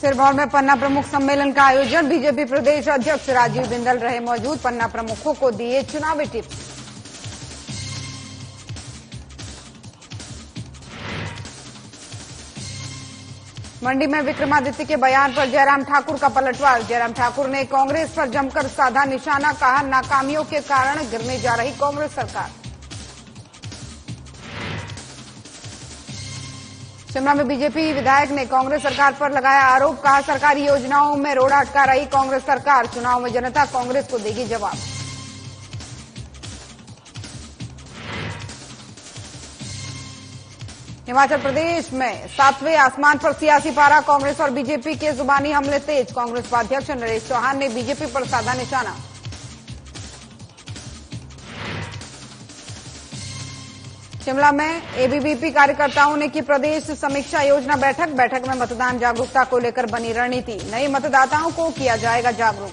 सिरमौर में पन्ना प्रमुख सम्मेलन का आयोजन। बीजेपी प्रदेश अध्यक्ष राजीव बिंदल रहे मौजूद। पन्ना प्रमुखों को दिए चुनावी टिप्स। मंडी में विक्रमादित्य के बयान पर जयराम ठाकुर का पलटवार। जयराम ठाकुर ने कांग्रेस पर जमकर साधा निशाना, कहा नाकामियों के कारण गिरने जा रही कांग्रेस सरकार। शिमला में बीजेपी विधायक ने कांग्रेस सरकार पर लगाया आरोप, कहा सरकारी योजनाओं में रोड़ा अटका रही कांग्रेस सरकार। चुनाव में जनता कांग्रेस को देगी जवाब। हिमाचल प्रदेश में 7वें आसमान पर सियासी पारा। कांग्रेस और बीजेपी के जुबानी हमले तेज। कांग्रेस उपाध्यक्ष नरेश चौहान ने बीजेपी पर साधा निशाना। शिमला में एबीवीपी कार्यकर्ताओं ने की प्रदेश समीक्षा योजना बैठक। बैठक में मतदान जागरूकता को लेकर बनी रणनीति। नए मतदाताओं को किया जाएगा जागरूक।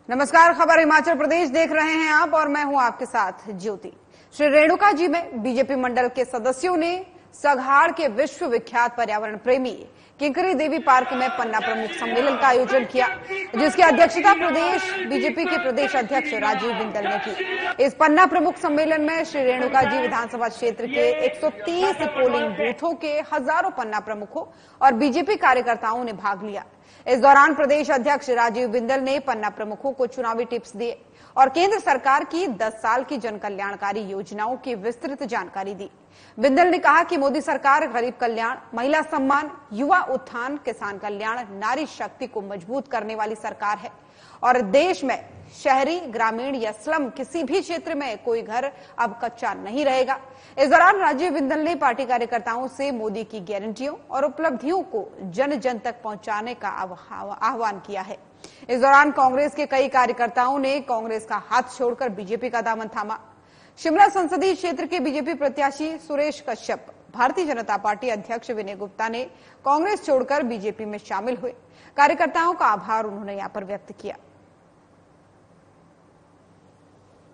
नमस्कार, खबर हिमाचल प्रदेश देख रहे हैं आप और मैं हूं आपके साथ ज्योति। श्री रेणुका जी में बीजेपी मंडल के सदस्यों ने सघाड़ के विश्व विख्यात पर्यावरण प्रेमी किंकरी देवी पार्क में पन्ना प्रमुख सम्मेलन का आयोजन किया, जिसकी अध्यक्षता प्रदेश बीजेपी के प्रदेश अध्यक्ष राजीव बिंदल ने की। इस पन्ना प्रमुख सम्मेलन में श्री रेणुका जी विधानसभा क्षेत्र के 130 पोलिंग बूथों के हजारों पन्ना प्रमुखों और बीजेपी कार्यकर्ताओं ने भाग लिया। इस दौरान प्रदेश अध्यक्ष राजीव बिंदल ने पन्ना प्रमुखों को चुनावी टिप्स दिए और केंद्र सरकार की 10 साल की जन कल्याणकारी योजनाओं की विस्तृत जानकारी दी। बिंदल ने कहा कि मोदी सरकार गरीब कल्याण, महिला सम्मान, युवा उत्थान, किसान कल्याण, नारी शक्ति को मजबूत करने वाली सरकार है और देश में शहरी, ग्रामीण या स्लम किसी भी क्षेत्र में कोई घर अब कच्चा नहीं रहेगा। इस दौरान राजीव बिंदल ने पार्टी कार्यकर्ताओं से मोदी की गारंटियों और उपलब्धियों को जन जन तक पहुंचाने का आह्वान किया है। इस दौरान कांग्रेस के कई कार्यकर्ताओं ने कांग्रेस का हाथ छोड़कर बीजेपी का दामन थामा। शिमला संसदीय क्षेत्र के बीजेपी प्रत्याशी सुरेश कश्यप, भारतीय जनता पार्टी अध्यक्ष विनय गुप्ता ने कांग्रेस छोड़कर बीजेपी में शामिल हुए। कार्यकर्ताओं का आभार उन्होंने यहां पर व्यक्त किया।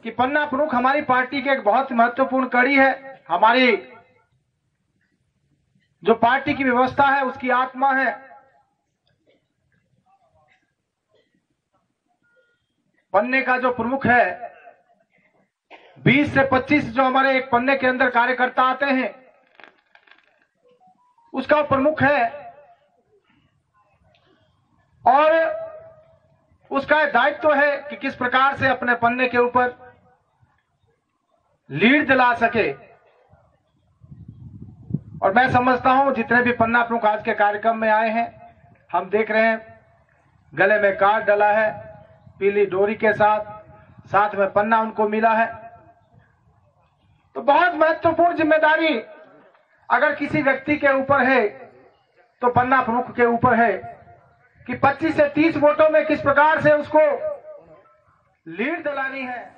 कि पन्ना प्रमुख हमारी पार्टी की एक बहुत महत्वपूर्ण कड़ी है। हमारी जो पार्टी की व्यवस्था है उसकी आत्मा है। पन्ने का जो प्रमुख है, 20 से 25 जो हमारे एक पन्ने के अंदर कार्यकर्ता आते हैं, उसका प्रमुख है और उसका दायित्व है कि किस प्रकार से अपने पन्ने के ऊपर लीड दिला सके। और मैं समझता हूं जितने भी पन्ना प्रमुख आज के कार्यक्रम में आए हैं, हम देख रहे हैं गले में कार्ड डला है पीली डोरी के साथ में पन्ना उनको मिला है। तो बहुत महत्वपूर्ण जिम्मेदारी अगर किसी व्यक्ति के ऊपर है तो पन्ना प्रमुख के ऊपर है कि 25 से 30 वोटों में किस प्रकार से उसको लीड दिलानी है।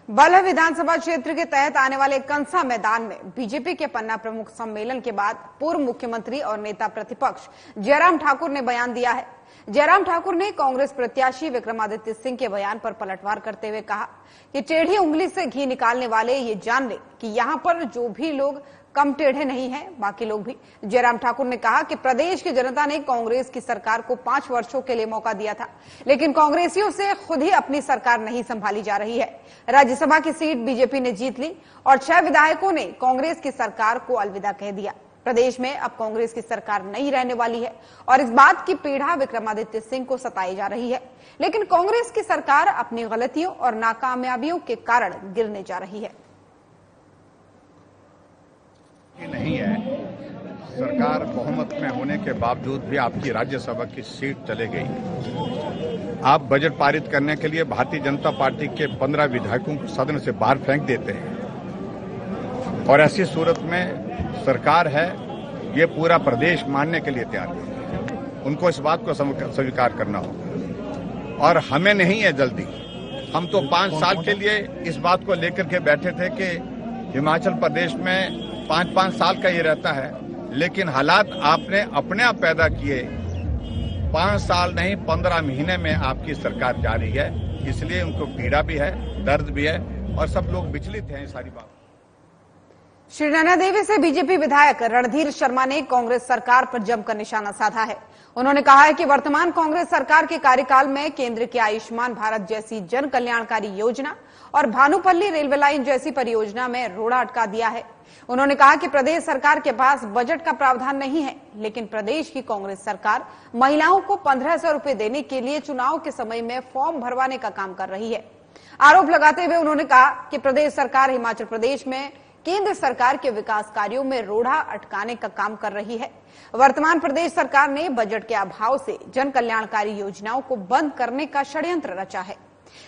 बल्ह विधानसभा क्षेत्र के तहत आने वाले कंसा मैदान में बीजेपी के पन्ना प्रमुख सम्मेलन के बाद पूर्व मुख्यमंत्री और नेता प्रतिपक्ष जयराम ठाकुर ने बयान दिया है। जयराम ठाकुर ने कांग्रेस प्रत्याशी विक्रमादित्य सिंह के बयान पर पलटवार करते हुए कहा कि टेढ़ी उंगली से घी निकालने वाले ये जान ले कि यहां पर जो भी लोग कम टेढ़े नहीं हैं, बाकी लोग भी। जयराम ठाकुर ने कहा कि प्रदेश की जनता ने कांग्रेस की सरकार को 5 वर्षों के लिए मौका दिया था, लेकिन कांग्रेसियों से खुद ही अपनी सरकार नहीं संभाली जा रही है। राज्यसभा की सीट बीजेपी ने जीत ली और 6 विधायकों ने कांग्रेस की सरकार को अलविदा कह दिया। प्रदेश में अब कांग्रेस की सरकार नहीं रहने वाली है और इस बात की पीड़ा विक्रमादित्य सिंह को सताई जा रही है, लेकिन कांग्रेस की सरकार अपनी गलतियों और नाकामयाबियों के कारण गिरने जा रही है। नहीं है, सरकार बहुमत में होने के बावजूद भी आपकी राज्यसभा की सीट चले गई। आप बजट पारित करने के लिए भारतीय जनता पार्टी के 15 विधायकों को सदन से बाहर फेंक देते हैं और ऐसी सूरत में सरकार है ये पूरा प्रदेश मानने के लिए तैयार है। उनको इस बात को स्वीकार करना होगा और हमें नहीं है जल्दी। हम तो 5 साल के लिए इस बात को लेकर के बैठे थे कि हिमाचल प्रदेश में 5-5 साल का ये रहता है, लेकिन हालात आपने अपने आप पैदा किए। 5 साल नहीं 15 महीने में आपकी सरकार जा रही है, इसलिए उनको पीड़ा भी है, दर्द भी है और सब लोग विचलित हैं सारी बात। श्री नैना देवी से बीजेपी विधायक रणधीर शर्मा ने कांग्रेस सरकार पर जमकर निशाना साधा है। उन्होंने कहा है कि वर्तमान कांग्रेस सरकार के कार्यकाल में केंद्र की आयुष्मान भारत जैसी जन कल्याणकारी योजना और भानुपल्ली रेलवे लाइन जैसी परियोजना में रोड़ा अटका दिया है। उन्होंने कहा कि प्रदेश सरकार के पास बजट का प्रावधान नहीं है, लेकिन प्रदेश की कांग्रेस सरकार महिलाओं को 1500 रुपए देने के लिए चुनाव के समय में फॉर्म भरवाने का काम कर रही है। आरोप लगाते हुए उन्होंने कहा कि प्रदेश सरकार हिमाचल प्रदेश में केंद्र सरकार के विकास कार्यों में रोड़ा अटकाने का काम कर रही है। वर्तमान प्रदेश सरकार ने बजट के अभाव से जन कल्याणकारी योजनाओं को बंद करने का षड्यंत्र रचा है।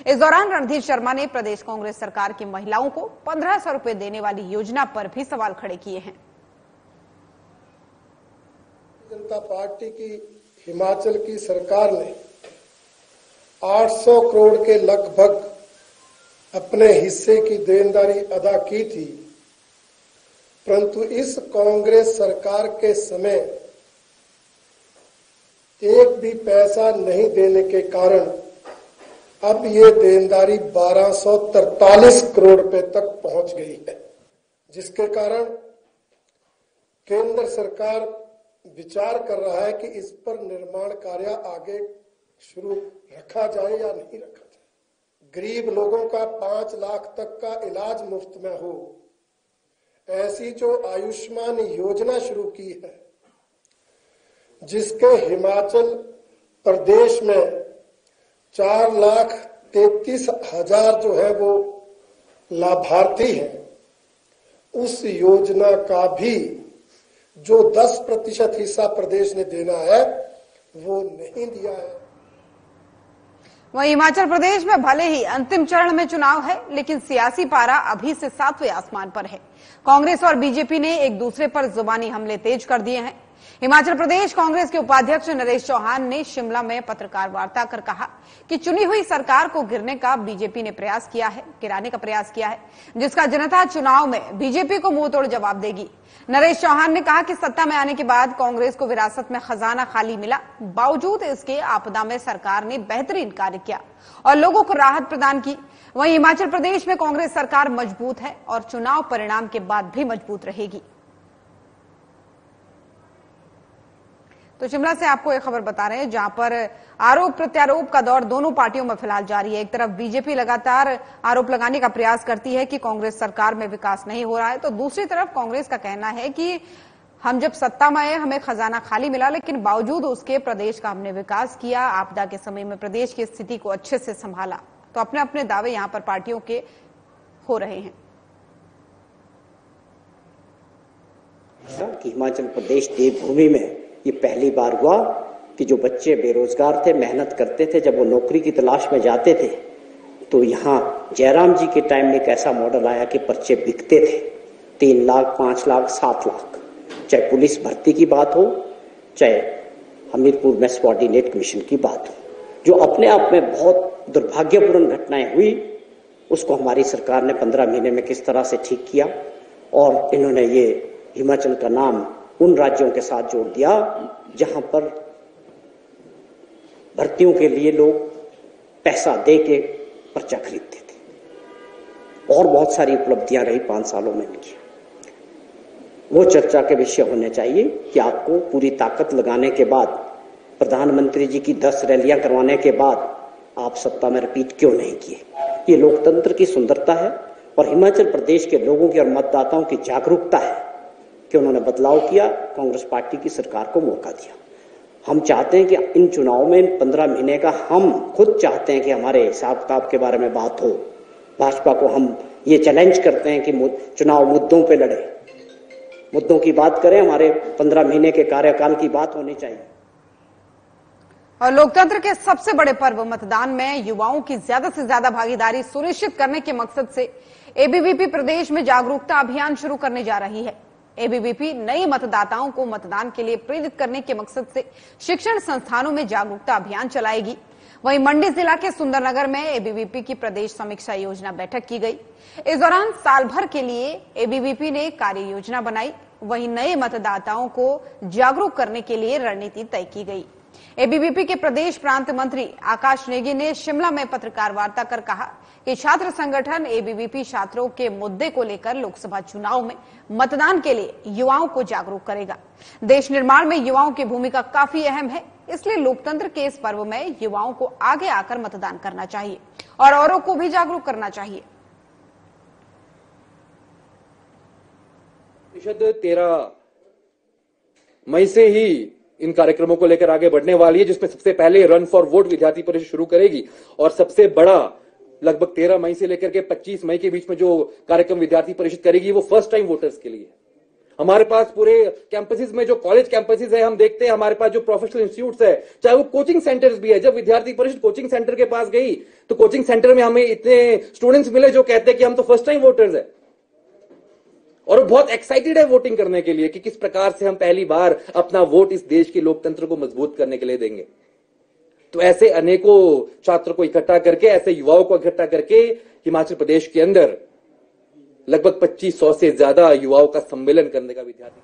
इस दौरान रणधीर शर्मा ने प्रदेश कांग्रेस सरकार की महिलाओं को 1500 रुपए देने वाली योजना पर भी सवाल खड़े किए हैं। जनता पार्टी की हिमाचल की सरकार ने 800 करोड़ के लगभग अपने हिस्से की देनदारी अदा की थी, परंतु इस कांग्रेस सरकार के समय एक भी पैसा नहीं देने के कारण अब ये देनदारी 1243 करोड़ रुपए तक पहुंच गई है, जिसके कारण केंद्र सरकार विचार कर रहा है कि इस पर निर्माण कार्य आगे शुरू रखा जाए या नहीं रखा जाए। गरीब लोगों का 5 लाख तक का इलाज मुफ्त में हो, ऐसी जो आयुष्मान योजना शुरू की है, जिसके हिमाचल प्रदेश में 4,33,000 जो है वो लाभार्थी हैं, उस योजना का भी जो 10% हिस्सा प्रदेश ने देना है वो नहीं दिया है। वहीं हिमाचल प्रदेश में भले ही अंतिम चरण में चुनाव है, लेकिन सियासी पारा अभी से 7वें आसमान पर है। कांग्रेस और बीजेपी ने एक दूसरे पर जुबानी हमले तेज कर दिए हैं। हिमाचल प्रदेश कांग्रेस के उपाध्यक्ष नरेश चौहान ने शिमला में पत्रकार वार्ता कर कहा कि चुनी हुई सरकार को गिराने का बीजेपी ने प्रयास किया है, जिसका जनता चुनाव में बीजेपी को मुंहतोड़ जवाब देगी। नरेश चौहान ने कहा कि सत्ता में आने के बाद कांग्रेस को विरासत में खजाना खाली मिला, बावजूद इसके आपदा में सरकार ने बेहतरीन कार्य किया और लोगों को राहत प्रदान की। वहीं हिमाचल प्रदेश में कांग्रेस सरकार मजबूत है और चुनाव परिणाम के बाद भी मजबूत रहेगी। तो शिमला से आपको एक खबर बता रहे हैं, जहां पर आरोप प्रत्यारोप का दौर दोनों पार्टियों में फिलहाल जारी है। एक तरफ बीजेपी लगातार आरोप लगाने का प्रयास करती है कि कांग्रेस सरकार में विकास नहीं हो रहा है, तो दूसरी तरफ कांग्रेस का कहना है कि हम जब सत्ता में आए हमें खजाना खाली मिला, लेकिन बावजूद उसके प्रदेश का हमने विकास किया, आपदा के समय में प्रदेश की स्थिति को अच्छे से संभाला। तो अपने अपने दावे यहां पर पार्टियों के हो रहे हैं। हिमाचल प्रदेश देवभूमि में ये पहली बार हुआ कि जो बच्चे बेरोजगार थे, मेहनत करते थे, जब वो नौकरी की तलाश में जाते थे तो यहाँ जयराम जी के टाइम में एक ऐसा मॉडल आया कि पर्चे बिकते थे 3 लाख, 5 लाख, 7 लाख। चाहे पुलिस भर्ती की बात हो, चाहे हमीरपुर में सबऑर्डिनेट कमीशन की बात हो, जो अपने आप में बहुत दुर्भाग्यपूर्ण घटनाएं हुई, उसको हमारी सरकार ने 15 महीने में किस तरह से ठीक किया। और इन्होंने ये हिमाचल का नाम उन राज्यों के साथ जोड़ दिया जहां पर भर्तियों के लिए लोग पैसा दे के पर्चा खरीदते थे। और बहुत सारी उपलब्धियां रही 5 सालों में इनकी, वो चर्चा के विषय होने चाहिए कि आपको पूरी ताकत लगाने के बाद, प्रधानमंत्री जी की 10 रैलियां करवाने के बाद आप सत्ता में रिपीट क्यों नहीं किए। ये लोकतंत्र की सुंदरता है और हिमाचल प्रदेश के लोगों की और मतदाताओं की जागरूकता है कि उन्होंने बदलाव किया, कांग्रेस पार्टी की सरकार को मौका दिया। हम चाहते हैं कि इन चुनाव में, इन 15 महीने का, हम खुद चाहते हैं कि हमारे हिसाब किताब के बारे में बात हो। भाजपा को हम ये चैलेंज करते हैं कि चुनाव मुद्दों पे लड़े, मुद्दों की बात करें, हमारे 15 महीने के कार्यकाल की बात होनी चाहिए। और लोकतंत्र के सबसे बड़े पर्व मतदान में युवाओं की ज्यादा से ज्यादा भागीदारी सुनिश्चित करने के मकसद से एबीवीपी प्रदेश में जागरूकता अभियान शुरू करने जा रही है। एबीवीपी नए मतदाताओं को मतदान के लिए प्रेरित करने के मकसद से शिक्षण संस्थानों में जागरूकता अभियान चलाएगी। वहीं मंडी जिला के सुंदरनगर में एबीवीपी की प्रदेश समीक्षा योजना बैठक की गई। इस दौरान साल भर के लिए एबीवीपी ने कार्य योजना बनाई। वहीं नए मतदाताओं को जागरूक करने के लिए रणनीति तय की गई। एबीवीपी के प्रदेश प्रांत मंत्री आकाश नेगी ने शिमला में पत्रकार वार्ता कर कहा कि छात्र संगठन एबीवीपी छात्रों के मुद्दे को लेकर लोकसभा चुनाव में मतदान के लिए युवाओं को जागरूक करेगा। देश निर्माण में युवाओं की भूमिका काफी अहम है, इसलिए लोकतंत्र के इस पर्व में युवाओं को आगे आकर मतदान करना चाहिए और औरों को भी जागरूक करना चाहिए। 13 मई से ही इन कार्यक्रमों को लेकर आगे बढ़ने वाली है, जिसमें सबसे पहले रन फॉर वोट विद्यार्थी परिषद शुरू करेगी और सबसे बड़ा लगभग 13 मई से लेकर के 25 मई के बीच में जो कार्यक्रम विद्यार्थी परिषद करेगी वो फर्स्ट टाइम वोटर्स के लिए है। हमारे पास पूरे कैंपसेस में जो कॉलेज कैंपसेस है, हम देखते हैं हमारे पास जो प्रोफेशनल इंस्टीट्यूट्स है, चाहे वो कोचिंग सेंटर्स भी है। जब विद्यार्थी परिषद कोचिंग सेंटर के पास गई तो कोचिंग सेंटर में हमें इतने स्टूडेंट्स मिले जो कहते हैं कि हम तो फर्स्ट टाइम वोटर्स है और बहुत एक्साइटेड है वोटिंग करने के लिए कि किस प्रकार से हम पहली बार अपना वोट इस देश के लोकतंत्र को मजबूत करने के लिए देंगे। तो ऐसे अनेकों छात्रों को इकट्ठा करके, ऐसे युवाओं को इकट्ठा करके हिमाचल प्रदेश के अंदर लगभग 2500 से ज्यादा युवाओं का सम्मेलन करने का विद्यार्थी।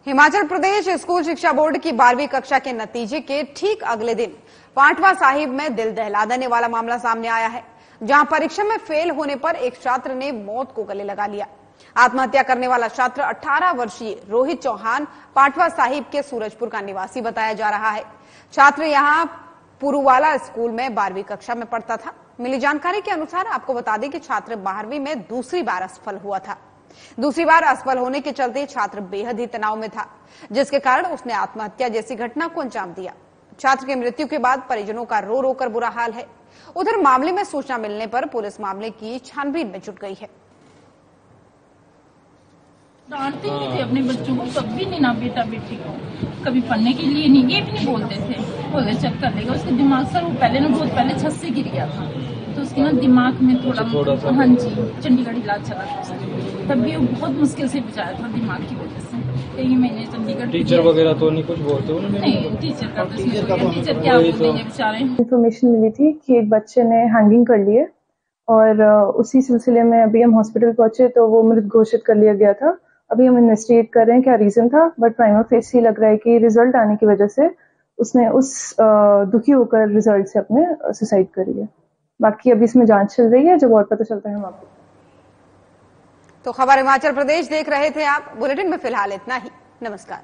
हिमाचल प्रदेश स्कूल शिक्षा बोर्ड की 12वीं कक्षा के नतीजे के ठीक अगले दिन पांटवा साहिब में दिल दहला देने वाला मामला सामने आया है, जहां परीक्षा में फेल होने पर एक छात्र ने मौत को गले लगा लिया। आत्महत्या करने वाला छात्र 18 वर्षीय रोहित चौहान पांटवा साहिब के सूरजपुर का निवासी बताया जा रहा है। छात्र यहां पुरुवाला स्कूल में 12वीं कक्षा में पढ़ता था। मिली जानकारी के अनुसार आपको बता दें कि छात्र 12वीं में दूसरी बार असफल हुआ था। दूसरी बार असफल होने के चलते छात्र बेहद ही तनाव में था, जिसके कारण उसने आत्महत्या जैसी घटना को अंजाम दिया। छात्र की मृत्यु के बाद परिजनों का रो रो कर बुरा हाल है। उधर मामले में सूचना मिलने पर पुलिस मामले की छानबीन में जुट गई है। डांटते नहीं थे अपने बच्चों को, कभी नहीं, ना बेटा बेटी को कभी पढ़ने के लिए नहीं, ये भी नहीं बोलते थे, बोले चल कर लेगा। उसके दिमाग सर वो पहले ना बहुत पहले छत से गिर गया था, तो उसके ना दिमाग में थोड़ा हाँ जी चंडीगढ़ इलाज चला था उसका, तभी वो बहुत मुश्किल से बचाया था दिमाग की वजह से। कई महीने चंडीगढ़। टीचर वगैरह तो नहीं कुछ बोलते उन्होंने? नहीं, टीचर का टीचर क्या बोलेंगे बेचारे। इन्फॉर्मेशन मिली थी कि एक बच्चे ने हैंगिंग कर ली है और उसी सिलसिले में अभी हम हॉस्पिटल पहुंचे तो वो मृत घोषित कर लिया गया था। अभी हम इन्वेस्टिगेट कर रहे हैं क्या रीजन था, बट प्राइमा फेसी लग रहा है कि रिजल्ट आने की वजह से उसने उस दुखी होकर रिजल्ट से अपने सुसाइड करी है। बाकी अभी इसमें जांच चल रही है, जब और पता चलता है हम आपको। तो खबर हिमाचल प्रदेश देख रहे थे आप। बुलेटिन में फिलहाल इतना ही। नमस्कार।